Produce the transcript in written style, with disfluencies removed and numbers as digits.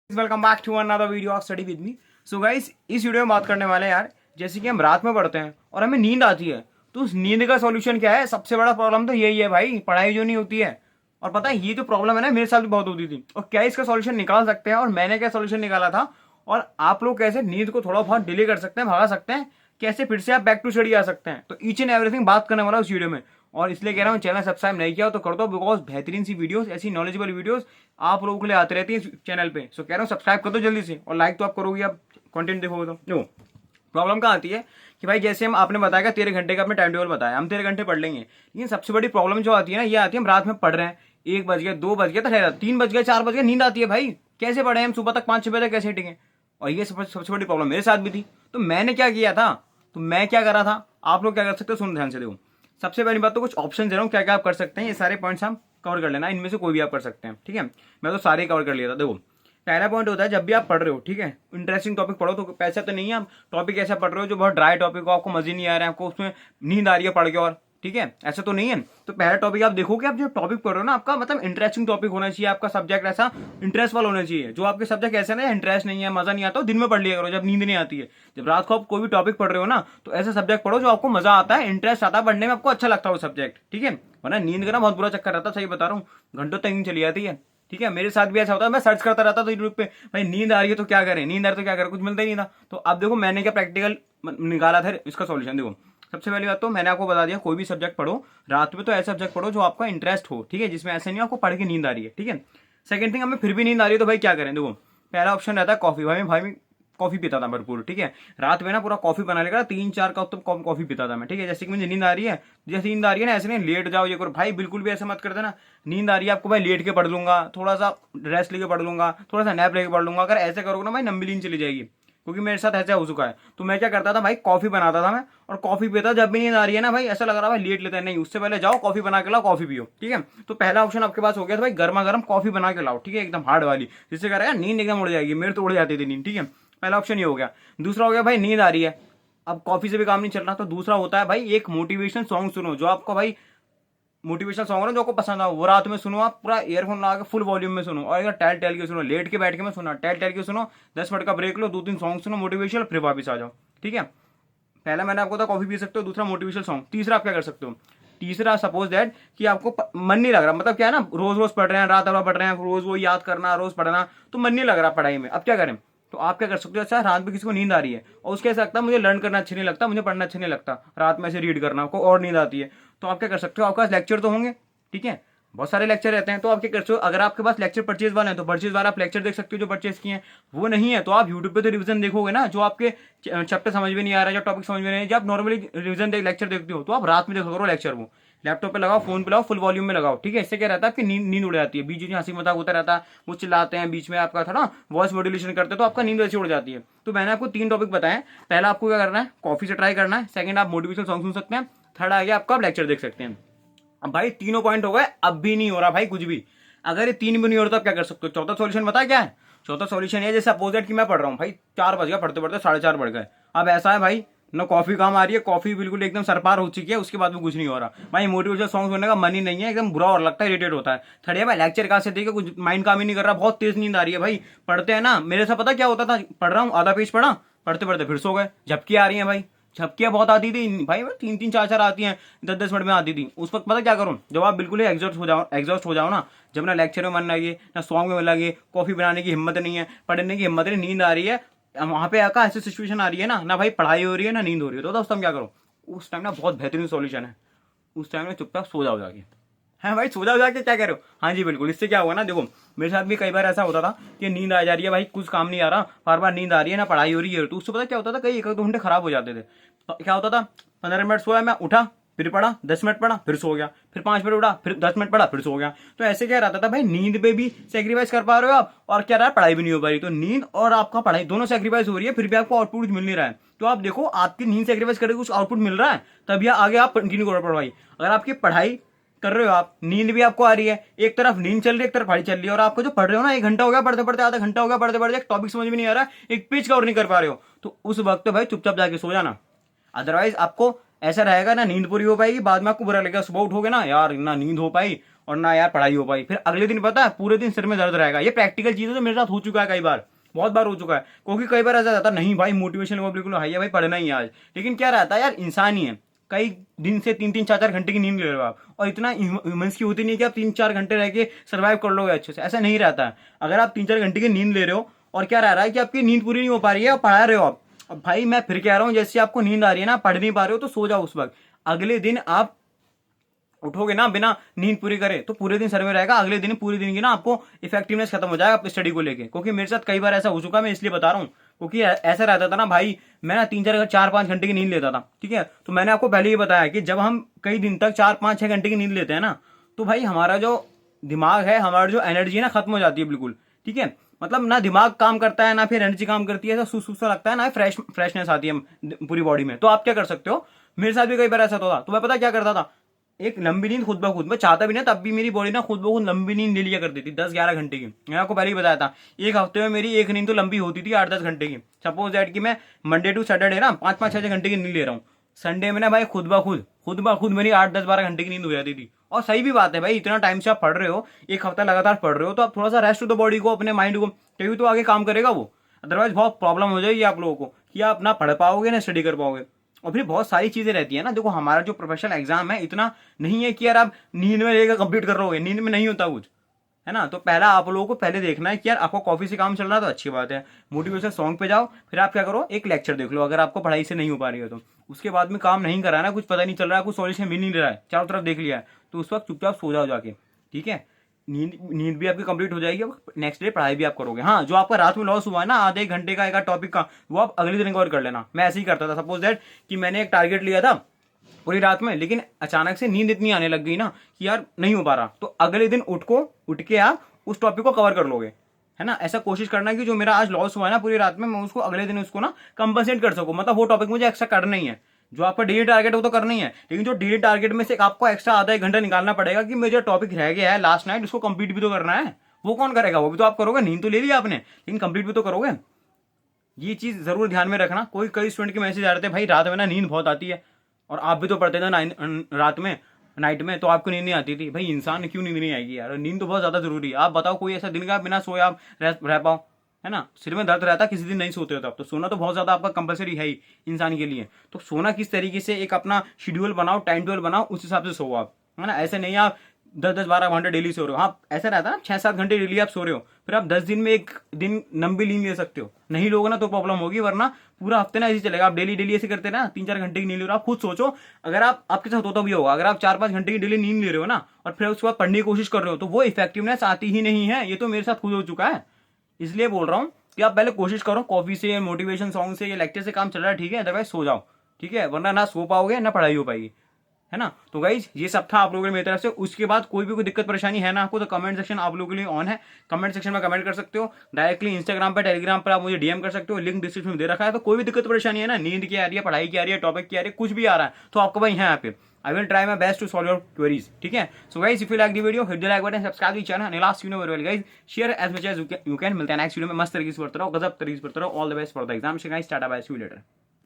Welcome back to another video of study with me. So guys, इस video में बात करने वाले हैं यार, जैसे कि हम रात में पढ़ते हैं और हमें नींद आती है, तो उस नींद का सॉल्यूशन क्या है। सबसे बड़ा प्रॉब्लम तो यही है भाई, पढ़ाई जो नहीं होती है। और पता है ये जो प्रॉब्लम है ना, मेरे साथ भी बहुत होती थी। और क्या इसका सॉल्यूशन निकाल सकते हैं और मैंने क्या सॉल्यूशन निकाला था, और आप लोग कैसे नींद को थोड़ा बहुत डिले कर सकते हैं, भगा सकते हैं, कैसे फिर से आप बैक टू स्टडी आ सकते हैं। तो ईच एंड एवरीथिंग बात करने वाला उस वीडियो में। और इसलिए कह रहा हूँ, चैनल सब्सक्राइब नहीं किया हो तो कर दो, बिकॉज बेहतरीन सी वीडियोस, ऐसी नॉलेजेबल वीडियोस आप लोगों के लिए आती रहती है इस चैनल पे। सो कह रहा हूँ सब्सक्राइब कर दो जल्दी से, और लाइक तो आप करोगे, आप कंटेंट देखोगे तो। जो प्रॉब्लम कहाँ आती है कि भाई, जैसे हम आपने बताया 13 घंटे का अपने टाइम टेबल बताया, हम 13 घंटे पढ़ लेंगे, लेकिन सबसे बड़ी प्रॉब्लम जो आती है ना, ये आती है हम रात में पढ़ रहे हैं, 1 बज गया, 2 बज गया, तो ठहरा 3 बज गया, 4 बज गया, नींद आती है भाई। कैसे पढ़े हम सुबह तक 5-6 बजे तक, कैसे टिके। और ये सबसे बड़ी प्रॉब्लम मेरे साथ भी थी। तो मैंने क्या किया था, तो मैं क्या करा था, आप लोग क्या कर सकते हो, सुन ध्यान से देखो। सबसे पहली बात तो कुछ ऑप्शन दे रहा हूँ, क्या क्या आप कर सकते हैं, ये सारे पॉइंट्स हम कवर कर लेना, इनमें से कोई भी आप कर सकते हैं, ठीक है। मैं तो सारे कवर कर लिया था। देखो, पहला पॉइंट होता है, जब भी आप पढ़ रहे हो, ठीक है, इंटरेस्टिंग टॉपिक पढ़ो। तो पैसा तो नहीं है, आप टॉपिक ऐसा पढ़ रहे हो जो बहुत ड्राई टॉपिक हो, आपको मजे नहीं आ रहे हैं, आपको उसमें नींद आ रही है पढ़ के, और ठीक है, ऐसा तो नहीं है। तो पहला टॉपिक आप देखो कि आप जो टॉपिक पढ़ रहे हो ना, आपका मतलब इंटरेस्टिंग टॉपिक होना चाहिए, आपका सब्जेक्ट ऐसा इंटरेस्ट वाला होना चाहिए। जो आपके सब्जेक्ट ऐसे ना इंटरेस्ट नहीं है, मजा नहीं आता, दिन में पढ़ लिया करो जब नींद नहीं आती है। जब रात को आप कोई भी टॉपिक पढ़ रहे हो ना, तो ऐसा सब्जेक्ट पढ़ो जो आपको मजा आता है, इंटरेस्ट आता है पढ़ने में, आपको अच्छा लगता है वो सब्जेक्ट, ठीक है। वरना नींद का ना बहुत बुरा चक्कर रहता है, सही बता रहा हूँ, घंटों तक नींद चली जाती है, ठीक है। मेरे साथ भी ऐसा होता है, मैं सर्च करता रहता था यूट्यूब पे, भाई नींद आ रही है तो क्या करें, नींद आ रही है तो क्या करें, कुछ मिलता ही नहीं था। तो अब देखो मैंने क्या प्रैक्टिकल निकाला था इसका सॉल्यूशन। देखो, सबसे पहली बात तो मैंने आपको बता दिया, कोई भी सब्जेक्ट पढ़ो रात में, तो ऐसा सब्जेक्ट पढ़ो जो आपका इंटरेस्ट हो, ठीक है, जिसमें ऐसा नहीं आपको पढ़ के नींद आ रही है, ठीक है। सेकंड थिंग, हमें फिर भी नींद आ रही है तो भाई क्या करें। देखो, पहला ऑप्शन रहता है कॉफी। भाई कॉफी पीता था भरपूर, ठीक है। रात में ना पूरा कॉफी बना लेगा, 3-4 कप तो कॉफी पीता था मैं, ठीक है। जैसे कि मुझे नींद आ रही है, जैसे नींद आ रही है ना, ऐसे नहीं लेट जाओ ये करो भाई, बिल्कुल भी ऐसा मत कर देना। नींद आ रही है आपको भाई, लेट के पढ़ लूंगा, थोड़ा सा रेस्ट लेके पढ़ लूंगा, थोड़ा सा नैप लेके पढ़ लूंगा, अगर ऐसे करोगे ना भाई, लंबी नींद चली जाएगी। क्योंकि मेरे साथ ऐसा हो चुका है। तो मैं क्या करता था भाई, कॉफी बनाता था मैं, और कॉफी पीता, जब भी नींद आ रही है ना भाई, ऐसा लग रहा है भाई लेट लेते हैं, नहीं, उससे पहले जाओ कॉफी बना के लाओ, कॉफी पियो, ठीक है। तो पहला ऑप्शन आपके पास हो गया था भाई, गर्मा गर्म कॉफी बना के लाओ, ठीक है, एकदम हार्ड वाली, जिससे करेगा नींद एकदम उड़ जाएगी। मेरे तो उड़ जाती थी नींद, ठीक है। पहला ऑप्शन ये हो गया। दूसरा हो गया भाई, नींद आ रही है, अब कॉफी से भी काम नहीं चल रहा, तो दूसरा होता है भाई, एक मोटिवेशन सॉन्ग सुनो, जो आपको भाई मोटिवेशनल सॉन्ग ना जो आपको पसंद आओ, वो रात में सुनो, आप पूरा ईयरफोन लगा के फुल वॉल्यूम में सुनो, और अगर टहल टहल के सुनो, लेट के बैठ के मैं सुना, टहल टहल के सुनो, 10 मिनट का ब्रेक लो, 2-3 सॉन्ग सुनो मोटिवेशनल, फिर वापस आ जाओ, ठीक है। पहला मैंने आपको था कॉफी पी सकते हो, दूसरा मोटिवेशनल सॉन्ग। तीसरा आप क्या कर सकते हो, तीसरा सपोज दैट कि आपको मन नहीं लग रहा, मतलब क्या है ना, रोज रोज पढ़ रहे हैं, रात भर पढ़ रहे हैं, रोज वो याद करना, रोज पढ़ना, तो मन नहीं लग रहा पढ़ाई में, अब क्या करें। तो आप क्या कर सकते हो, अच्छा रात में किसी को नींद आ रही है और उसके ऐसा लगता है मुझे लर्न करना अच्छा नहीं लगता, मुझे पढ़ना अच्छा नहीं लगता, रात में ऐसे रीड करना आपको और नींद आती है, तो आप क्या कर सकते हो, आपके पास लेक्चर तो होंगे, ठीक है, बहुत सारे लेक्चर रहते हैं, तो आप क्या करते हो, अगर आपके पास लेक्चर परचेज वाले हैं तो परचेज वाला आप लेक्चर देख सकते हो जो परचेज किए हैं। वो नहीं है तो आप यूट्यूब पे तो रिवीजन देखोगे ना, जो आपके चैप्टर समझ में नहीं आ रहा है, जो टॉपिक समझ में नहीं है, जब आप नॉर्मली रिवीजन लेक्चर देखते हो, तो आप रात में देखो करो लेक्चर, वो लैपटॉप पे लगाओ, फोन पे लगाओ, फुल वॉल्यूम में लगाओ, ठीक है। इससे क्या रहता है, आपकी नींद उड़ जाती है, बीच बीच में हंसी मजाक होता रहता है, वो चिल्लाते हैं बीच में, आपका था ना वॉइस मॉड्यूलेशन करते हैं, तो आपका नींद ऐसी उड़ जाती है। तो मैंने आपको 3 टॉपिक बताए, पहला आपको क्या करना है, कॉफी से ट्राई करना है, सेकंड आप मोटिवेशनल सॉन्ग सुन सकते हैं, थर्ड आ गया आपका आप लेक्चर देख सकते हैं। अब भाई तीनों पॉइंट हो गए, अब भी नहीं हो रहा भाई कुछ भी, अगर ये 3 भी नहीं हो रहा तो आप क्या कर सकते हो, चौथा सॉल्यूशन पता है क्या है। चौथा सॉल्यूशन है, जैसे अपोजिट की मैं पढ़ रहा हूँ भाई, 4 बज गया, पढ़ते पढ़ते 4:30 बढ़ गए, अब ऐसा है भाई ना कॉफी काम आ रही है, कॉफी बिल्कुल एकदम सरपार हो चुकी है, उसके बाद भी कुछ नहीं हो रहा भाई, मोटिवेशनल सॉन्ग सुनने का मन ही नहीं है, एकदम बुरा और लगता है, इरिटेट होता है। थर्ड भाई, लेक्चर कहाँ से देखे, कुछ माइंड काम ही नहीं कर रहा, बहुत तेज नींद आ रही है भाई, पढ़ते हैं ना, मेरे से पता क्या होता था, पढ़ रहा हूँ आधा पेज पढ़ा, पढ़ते पढ़ते फिर सो गए, झपकी आ रही है भाई, झपकियां बहुत आती थी भाई, 3-3 4-4 आती हैं, 10-10 मिनट में आती थी। उस वक्त पता क्या करूं, जब आप बिल्कुल ही एग्जॉस्ट हो जाओ ना, जब ना लेक्चर में मन लगे, ना सॉन्ग में मन लगे, कॉफी बनाने की हिम्मत नहीं है, पढ़ने की हिम्मत नहीं, नींद आ रही है, वहां पे आका ऐसी सिचुएशन आ रही है ना, ना भाई पढ़ाई हो रही है ना नींद हो रही है, तो उस टाइम क्या करो, उस टाइम ना बहुत बेहतरीन सोल्यूशन है, उस टाइम ना चुपचाप सो जाओ जाके। है भाई, सो जाओ जाके, क्या कह रहे हो, हाँ जी बिल्कुल। इससे क्या हुआ ना, देखो मेरे साथ भी कई बार ऐसा होता था कि नींद आ जा रही है भाई, कुछ काम नहीं आ रहा, बार बार नींद आ रही है, ना पढ़ाई हो रही है, तो उससे पता क्या होता था, कई 1-2 घंटे खराब हो जाते थे। तो क्या होता था, 15 मिनट सोया मैं, उठा, फिर पढ़ा, 10 मिनट पढ़ा, फिर सो गया, फिर 5 मिनट उठा, फिर 10 मिनट पढ़ा, फिर सो गया। तो ऐसे क्या रहता था भाई, नींद पे भी सेक्रीफाइस कर पा रहे हो आप, और क्या रहा है, पढ़ाई भी नहीं हो पा रही, तो नींद और आपका पढ़ाई दोनों सेक्रीफाइस हो रही है, फिर भी आपको आउटपुट मिल नहीं रहा है। तो आप देखो, आपकी नींद सेक्रीफाइस करके कुछ आउटपुट मिल रहा है, तभी आगे आप कंटिन्यू करो पढ़ाई। अगर आपकी पढ़ाई कर रहे हो आप, नींद भी आपको आ रही है, एक तरफ नींद चल रही है, एक तरफ पढ़ाई चल रही है, और आपको जो पढ़ रहे हो ना, 1 घंटा हो गया पढ़ते पढ़ते, आधा घंटा हो गया पढ़ते पढ़ते, एक टॉपिक समझ में नहीं आ रहा, एक पेज कवर नहीं कर पा रहे हो, तो उस वक्त भाई चुपचाप जाके सो जाना। अदरवाइज आपको ऐसा रहेगा ना, नींद पूरी हो पाएगी, बाद में आपको बुरा लगेगा, सुबह उठोगे ना यार ना नींद हो पाई, और ना यार पढ़ाई हो पाई, फिर अगले दिन पता है पूरे दिन सिर में दर्द रहेगा। ये प्रैक्टिकल चीज़ है, तो मेरे साथ हो चुका है कई बार, बहुत बार हो चुका है। क्योंकि कई बार ऐसा रहता नहीं भाई मोटिवेशन लेवल बिल्कुल हाई है, भाई पढ़ना ही है आज, लेकिन क्या रहता है यार इंसान ही है, कई दिन से 3-3, 4-4 घंटे की नींद ले रहे हो आप, और इतना ह्यूमंस की होती नहीं है कि आप 3-4 घंटे रह के सर्वाइव कर लोगे अच्छे से, ऐसा नहीं रहता है। अगर आप 3-4 घंटे की नींद ले रहे हो और क्या रह रहा है कि आपकी नींद पूरी नहीं हो पा रही है और पढ़ा रहे हो आप, अब भाई मैं फिर कह रहा हूँ जैसे आपको नींद आ रही है ना, पढ़ नहीं पा रहे हो तो सो जाओ उस वक्त। अगले दिन आप उठोगे ना बिना नींद पूरी करे तो पूरे दिन सर में रहेगा, अगले दिन पूरे दिन की ना आपको इफेक्टिवनेस खत्म हो जाएगा अपनी स्टडी को लेके। क्योंकि मेरे साथ कई बार ऐसा हो चुका है, मैं इसलिए बता रहा हूँ, क्योंकि ऐसा रहता था ना भाई, मैं ना 3-4-5 घंटे की नींद लेता था, ठीक है। तो मैंने आपको पहले ही बताया कि जब हम कई दिन तक 4-5-6 घंटे की नींद लेते हैं ना, तो भाई हमारा जो दिमाग है, हमारी जो एनर्जी है ना, खत्म हो जाती है बिल्कुल, ठीक है। मतलब ना दिमाग काम करता है, ना फिर एनर्जी काम करती है, ऐसा सुस्त सा लगता है ना, फ्रेशनेस आती है पूरी बॉडी में। तो आप क्या कर सकते हो, मेरे साथ भी कई बार ऐसा था, तो मैं पता क्या करता था, एक लंबी नींद खुद ब खुद, मैं चाहता भी ना तब भी मेरी बॉडी ना खुद ब खुद लंबी नींद ले लिया करती थी 10-11 घंटे की। मैंने आपको पहले ही बताया था, एक हफ्ते में मेरी एक नींद तो लंबी होती थी 8-10 घंटे की। सपोज दैट कि मैं मंडे टू सैटरडे ना 5-5-6-6 घंटे की नींद ले रहा हूँ, संडे में ना भाई खुद ब खुद मेरी 8-10-12 घंटे की नींद हो जाती थी। और सही भी बात है भाई, इतना टाइम से आप पढ़ रहे हो, एक हफ्ता लगातार पढ़ रहे हो, तो आप थोड़ा सा रेस्ट दो बॉडी को, अपने माइंड को, तभी तो आगे काम करेगा वो। अदरवाइज बहुत प्रॉब्लम हो जाएगी आप लोगों को कि आप ना पढ़ पाओगे ना स्टडी कर पाओगे। और फिर बहुत सारी चीजें रहती है ना, देखो हमारा जो प्रोफेशनल एग्जाम है इतना नहीं है कि यार आप नींद में लेकर कंप्लीट कर रहोगे, नींद में नहीं होता कुछ, है ना। तो पहला आप लोगों को पहले देखना है कि यार आपको कॉफी से काम चल रहा है तो अच्छी बात है, मोटिवेशन सॉन्ग पे जाओ, फिर आप क्या करो, एक लेक्चर देख लो अगर आपको पढ़ाई से नहीं हो पा रही है तो। उसके बाद में काम नहीं करा है ना, कुछ पता नहीं चल रहा है, कुछ सॉल्यूशन मिल नहीं रहा है, चारों तरफ देख लिया है, तो उस वक्त चुपचाप सो जाओ जाके, ठीक है। नींद नींद भी आपकी कंप्लीट हो जाएगी, नेक्स्ट डे पढ़ाई भी आप करोगे। हाँ, जो आपका रात में लॉस हुआ है ना आधे एक घंटे का एक टॉपिक का, वो आप अगले दिन रिकवर कर लेना। मैं ऐसे ही करता था, सपोज दैट कि मैंने एक टारगेट लिया था पूरी रात में, लेकिन अचानक से नींद इतनी आने लग गई ना कि यार नहीं हो पा रहा, तो अगले दिन उठ के आप उस टॉपिक को कवर कर लोगे, है ना। ऐसा कोशिश करना कि जो मेरा आज लॉस हुआ है ना पूरी रात में, मैं उसको अगले दिन उसको ना कंपनसेट कर सकूं, मतलब वो टॉपिक मुझे एक्स्ट्रा करना ही है। जो आपका डेली टारगेट है वो तो करना ही है, लेकिन जो डेली टारगेट में से आपको एक्स्ट्रा आधा एक घंटा निकालना पड़ेगा कि मेरा टॉपिक रह गया है लास्ट नाइट, उसको कंप्लीट भी तो करना है। वो कौन करेगा, वो भी तो आप करोगे, नींद तो ले लिया आपने लेकिन कंप्लीट भी तो करोगे। ये चीज जरूर ध्यान में रखना। कई स्टूडेंट के मैसेज आ रहे थे, भाई रात में ना नींद बहुत आती है, और आप भी तो पढ़ते थे रात में नाइट में, तो आपको नींद नहीं आती थी। भाई इंसान क्यों नींद नहीं आएगी यार, नींद तो बहुत ज्यादा जरूरी है। आप बताओ कोई ऐसा दिन का बिना सोए आप रह पाओ, है ना। सिर में दर्द रहता किसी दिन नहीं सोते हो, तो सोना तो बहुत ज्यादा आपका कंपलसरी है ही इंसान के लिए। तो सोना किस तरीके से एक अपना शेड्यूल बनाओ, टाइम टेबल बनाओ, उस हिसाब से सो आप, है ना। ऐसे नहीं आप 10-10-12 घंटे डेली सो रहे हो। हाँ ऐसा रहता है ना 6-7 घंटे डेली आप सो रहे हो, फिर आप 10 दिन में एक दिन लंबी नींद ले सकते हो। नहीं लोगे ना तो प्रॉब्लम होगी, वरना पूरा हफ्ते ना ऐसे चलेगा। आप डेली डेली ऐसे करते ना 3-4 घंटे की नींद ले रहे हो। आप खुद सोचो, अगर आपके साथ होता भी होगा, अगर आप 4-5 घंटे की डेली नींद ले रहे हो ना और फिर उसके बाद पढ़ने की कोशिश कर रहे हो, तो वो इफेक्टिवनेस आती ही नहीं है। ये तो मेरे साथ खुद हो चुका है, इसलिए बोल रहा हूँ कि आप पहले कोशिश करो। कॉफी से, मोटिवेशन सॉन्ग से या लेक्चर से काम चल रहा है, ठीक है, अदरवाइज सो जाओ, ठीक है, वरना ना सो पाओगे ना पढ़ाई हो पाएगी, है ना। तो गाइज ये सब था आप लोगों के मेरी तरफ से। उसके बाद कोई भी कोई दिक्कत परेशानी है ना आपको, तो कमेंट सेक्शन आप लोगों के लिए ऑन है, कमेंट सेक्शन में कमेंट कर सकते हो। डायरेक्टली इंस्टाग्राम पर, टेलीग्राम पर आप मुझे डीएम कर सकते हो, लिंक डिस्क्रिप्शन में दे रखा है। तो कोई भी दिक्कत परेशानी है ना, नींद की आ रही है, पढ़ाई की आ रही है, टॉपिक की आ रही है, कुछ भी आ रहा है, तो आपको भाई यहाँ पे I will try my best to solve your queries, ठीक है। So guys if you like the video, hit the like button, subscribe the channel, and last video very guys share as much as you can. मिलते हैं next video में, मस्त तरीके से पढ़ते रहो, गजब तरीके से पढ़ते रहो। All the best for the exam guys, tata bye, see you letter.